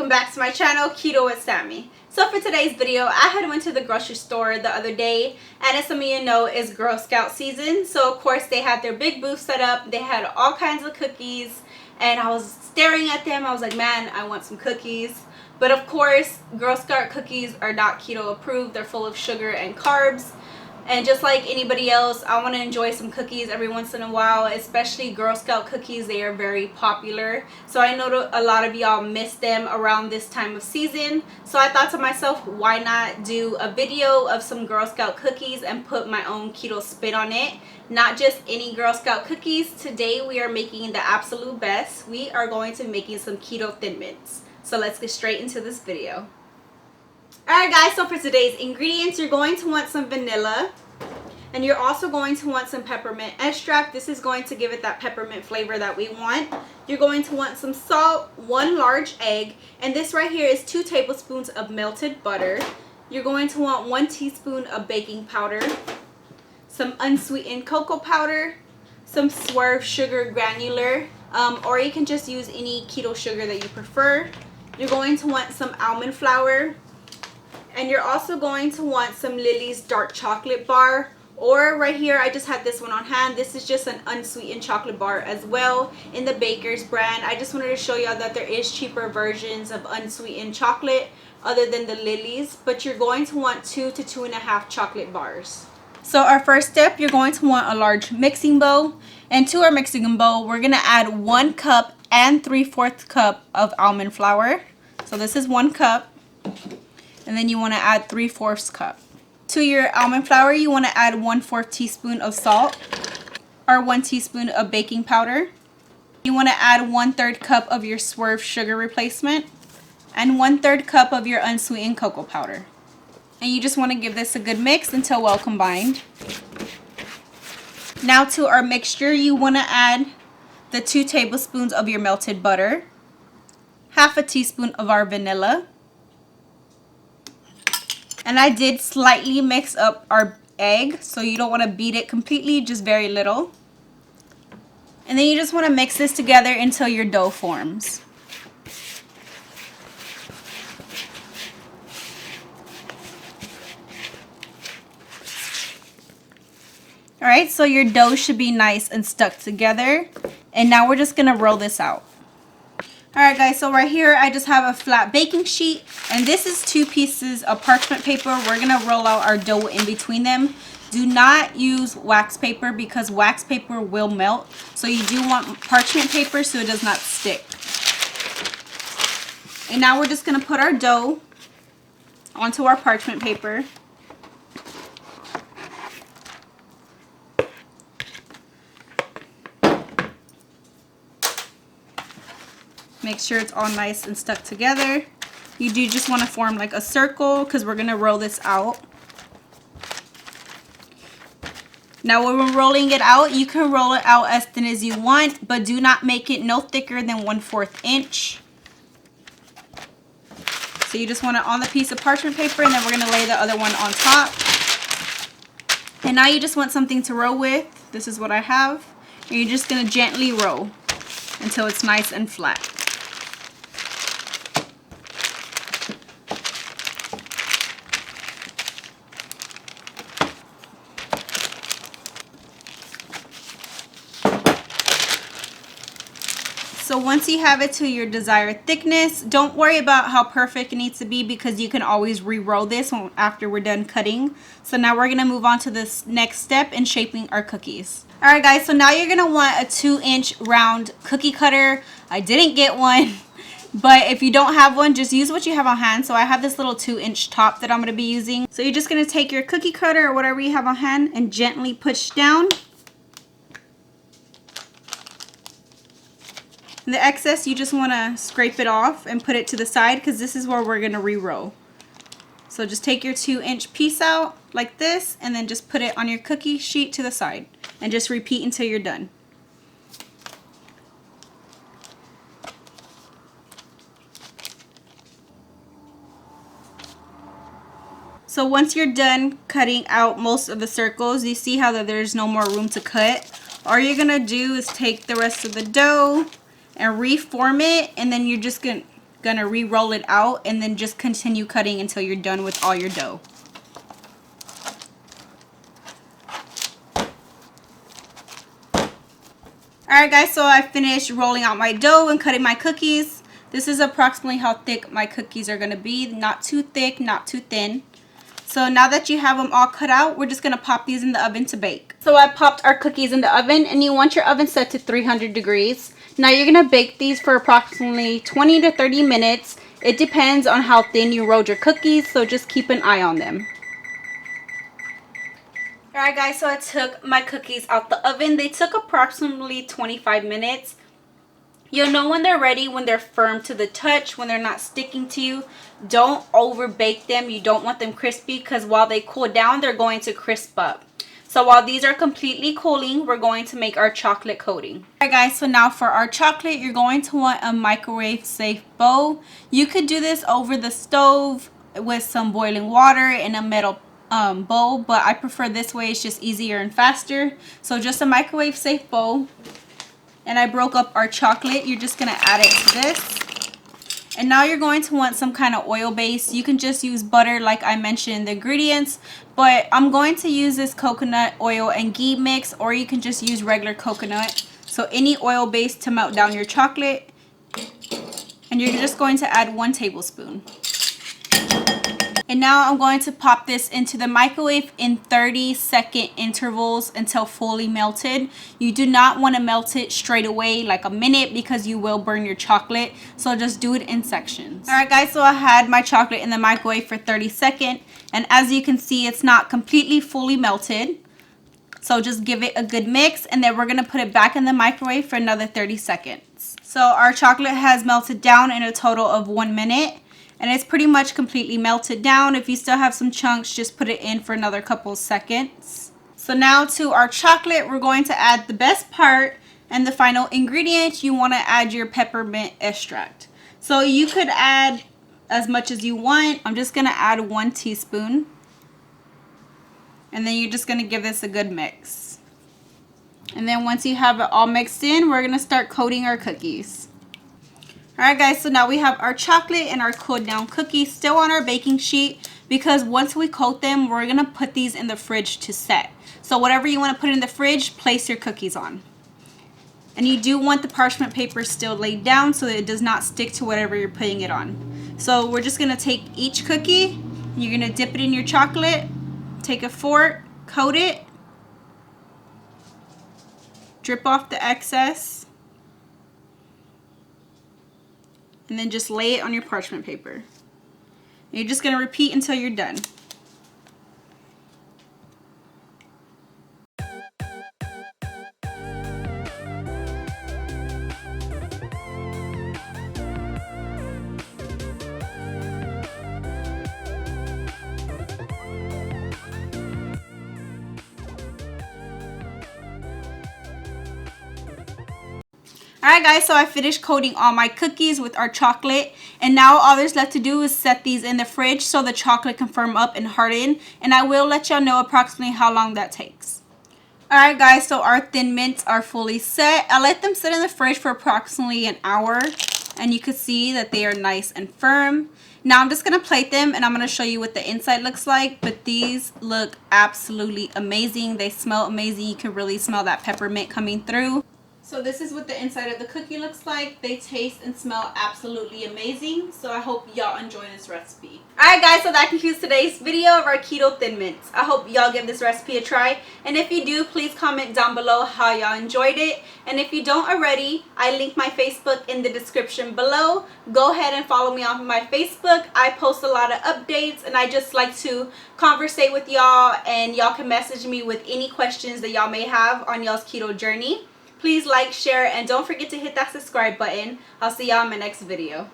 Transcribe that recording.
welcome back to my channel, Keto with Sammy. So for today's video, I had went to the grocery store the other day, and as some of you know, it's Girl Scout season. So of course they had their big booth set up. They had all kinds of cookies, and I was staring at them. I was like, man, I want some cookies. But of course, Girl Scout cookies are not keto approved. They're full of sugar and carbs. And just like anybody else, I want to enjoy some cookies every once in a while, especially Girl Scout cookies. They are very popular. So I know a lot of y'all miss them around this time of season. So I thought to myself, why not do a video of some Girl Scout cookies and put my own keto spin on it? Not just any Girl Scout cookies. Today we are making the absolute best. We are going to be making some keto Thin Mints. So let's get straight into this video. Alright guys, so for today's ingredients, you're going to want some vanilla, and you're also going to want some peppermint extract. This is going to give it that peppermint flavor that we want. You're going to want some salt, 1 large egg, and this right here is 2 tablespoons of melted butter. You're going to want 1 teaspoon of baking powder, some unsweetened cocoa powder, some swerve sugar granular, or you can just use any keto sugar that you prefer. You're going to want some almond flour, and you're also going to want some Lillys dark chocolate bar, or right here I just had this one on hand. This is just an unsweetened chocolate bar as well in the Baker's brand. I just wanted to show y'all that there is cheaper versions of unsweetened chocolate other than the Lillys, but you're going to want 2 to 2.5 chocolate bars. So our first step, you're going to want a large mixing bowl, and to our mixing bowl we're going to add 1 cup and 3/4 cup of almond flour. So this is 1 cup. And then you want to add 3/4 cup. To your almond flour, you want to add 1/4 teaspoon of salt, or 1 teaspoon of baking powder. You want to add 1/3 cup of your swerve sugar replacement, and 1/3 cup of your unsweetened cocoa powder. And you just want to give this a good mix until well combined. Now to our mixture, you want to add the 2 tablespoons of your melted butter, half a teaspoon of our vanilla. And I did slightly mix up our egg, so you don't want to beat it completely, just very little. And then you just want to mix this together until your dough forms. Alright, so your dough should be nice and stuck together. And now we're just going to roll this out. Alright guys, so right here I just have a flat baking sheet, and this is 2 pieces of parchment paper. We're going to roll out our dough in between them. Do not use wax paper because wax paper will melt. So you do want parchment paper so it does not stick. And now we're just going to put our dough onto our parchment paper. Make sure it's all nice and stuck together. You do just want to form like a circle because we're going to roll this out. Now when we're rolling it out, you can roll it out as thin as you want, but do not make it no thicker than 1/4 inch. So you just want it on the piece of parchment paper, and then we're going to lay the other one on top. And now you just want something to roll with. This is what I have. And you're just going to gently roll until it's nice and flat. So once you have it to your desired thickness, don't worry about how perfect it needs to be because you can always re-roll this after we're done cutting. So now we're going to move on to this next step in shaping our cookies. Alright guys, so now you're going to want a 2-inch round cookie cutter. I didn't get one, but if you don't have one, just use what you have on hand. So I have this little 2-inch top that I'm going to be using. So you're just going to take your cookie cutter or whatever you have on hand and gently push down. The excess, you just want to scrape it off and put it to the side because this is where we're going to re-roll. So just take your 2-inch piece out like this and then just put it on your cookie sheet to the side and just repeat until you're done. So once you're done cutting out most of the circles, you see how that there's no more room to cut. All you're going to do is take the rest of the dough and reform it, and then you're just going to gonna re-roll it out and then just continue cutting until you're done with all your dough. Alright guys, so I finished rolling out my dough and cutting my cookies. This is approximately how thick my cookies are going to be. Not too thick, not too thin. So now that you have them all cut out, we're just going to pop these in the oven to bake. So I popped our cookies in the oven, and you want your oven set to 300 degrees. Now you're going to bake these for approximately 20 to 30 minutes. It depends on how thin you rolled your cookies, so just keep an eye on them. Alright guys, so I took my cookies out the oven. They took approximately 25 minutes. You'll know when they're ready when they're firm to the touch, when they're not sticking to you. Don't over bake them. You don't want them crispy because while they cool down, they're going to crisp up. So while these are completely cooling, we're going to make our chocolate coating. Alright guys, so now for our chocolate, you're going to want a microwave safe bowl. You could do this over the stove with some boiling water in a metal bowl, but I prefer this way. It's just easier and faster. So just a microwave safe bowl. And I broke up our chocolate. You're just going to add it to this. And now you're going to want some kind of oil base. You can just use butter like I mentioned in the ingredients. But I'm going to use this coconut oil and ghee mix, or you can just use regular coconut. So any oil base to melt down your chocolate. And you're just going to add 1 tablespoon. And now I'm going to pop this into the microwave in 30-second intervals until fully melted. You do not want to melt it straight away like a minute because you will burn your chocolate. So just do it in sections. Alright guys, so I had my chocolate in the microwave for 30 seconds. And as you can see, it's not completely fully melted. So just give it a good mix, and then we're going to put it back in the microwave for another 30 seconds. So our chocolate has melted down in a total of 1 minute. And it's pretty much completely melted down. If you still have some chunks, just put it in for another couple seconds. So now to our chocolate, we're going to add the best part and the final ingredient. You want to add your peppermint extract. So you could add as much as you want. I'm just going to add 1 teaspoon. And then you're just going to give this a good mix. And then once you have it all mixed in, we're going to start coating our cookies. Alright guys, so now we have our chocolate and our cooled down cookies still on our baking sheet, because once we coat them, we're going to put these in the fridge to set. So whatever you want to put in the fridge, place your cookies on. And you do want the parchment paper still laid down so that it does not stick to whatever you're putting it on. So we're just going to take each cookie, you're going to dip it in your chocolate, take a fork, coat it, drip off the excess. And then just lay it on your parchment paper. And you're just going to repeat until you're done. Alright guys, so I finished coating all my cookies with our chocolate, and now all there's left to do is set these in the fridge so the chocolate can firm up and harden, and I will let y'all know approximately how long that takes. Alright guys, so our thin mints are fully set. I let them sit in the fridge for approximately an hour, and you can see that they are nice and firm. Now I'm just going to plate them, and I'm going to show you what the inside looks like, but these look absolutely amazing. They smell amazing. You can really smell that peppermint coming through. So this is what the inside of the cookie looks like. They taste and smell absolutely amazing. So I hope y'all enjoy this recipe. Alright guys, so that concludes today's video of our keto thin mints. I hope y'all give this recipe a try. And if you do, please comment down below how y'all enjoyed it. And if you don't already, I link my Facebook in the description below. Go ahead and follow me on my Facebook. I post a lot of updates, and I just like to conversate with y'all, and y'all can message me with any questions that y'all may have on y'all's keto journey. Please like, share, and don't forget to hit that subscribe button. I'll see y'all in my next video.